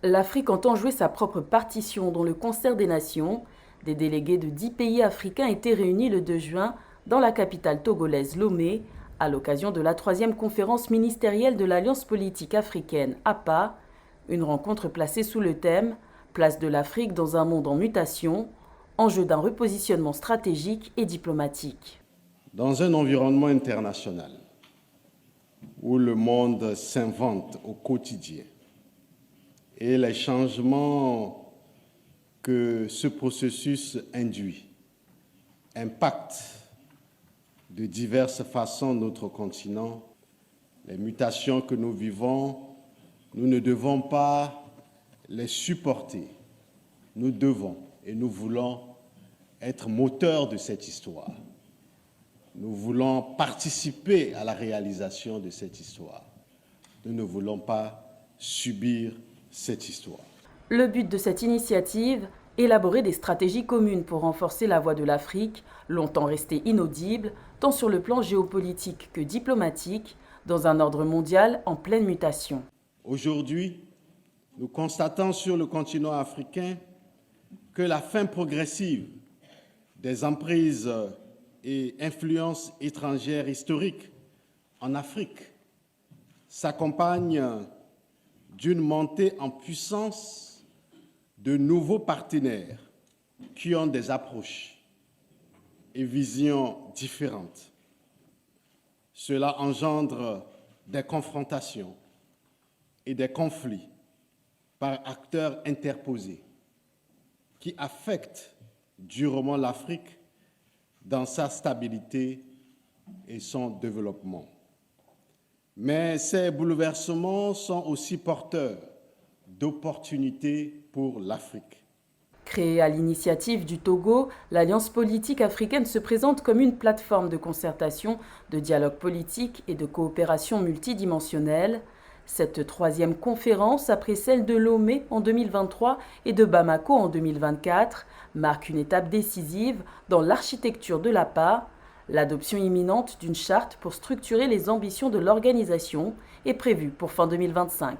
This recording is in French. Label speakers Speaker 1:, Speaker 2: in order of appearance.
Speaker 1: L'Afrique entend jouer sa propre partition dans le concert des nations. Des délégués de 10 pays africains étaient réunis le 2 juin dans la capitale togolaise Lomé, à l'occasion de la 3e conférence ministérielle de l'Alliance politique africaine APA, une rencontre placée sous le thème « Place de l'Afrique dans un monde en mutation », enjeu d'un repositionnement stratégique et diplomatique.
Speaker 2: Dans un environnement international où le monde s'invente au quotidien et les changements que ce processus induit impactent de diverses façons notre continent, les mutations que nous vivons, nous ne devons pas les supporter. Nous devons et nous voulons être moteurs de cette histoire. Nous voulons participer à la réalisation de cette histoire. Nous ne voulons pas subir cette histoire.
Speaker 1: Le but de cette initiative, élaborer des stratégies communes pour renforcer la voix de l'Afrique, longtemps restée inaudible, tant sur le plan géopolitique que diplomatique, dans un ordre mondial en pleine mutation.
Speaker 2: Aujourd'hui, nous constatons sur le continent africain que la fin progressive des emprises et influences étrangères historiques en Afrique s'accompagne d'une montée en puissance de nouveaux partenaires qui ont des approches et visions différentes. Cela engendre des confrontations et des conflits par acteurs interposés qui affectent durement l'Afrique dans sa stabilité et son développement. Mais ces bouleversements sont aussi porteurs d'opportunités pour l'Afrique.
Speaker 1: Créée à l'initiative du Togo, l'Alliance politique africaine se présente comme une plateforme de concertation, de dialogue politique et de coopération multidimensionnelle. Cette 3e conférence, après celle de Lomé en 2023 et de Bamako en 2024, marque une étape décisive dans l'architecture de l'APA. L'adoption imminente d'une charte pour structurer les ambitions de l'organisation est prévue pour fin 2025.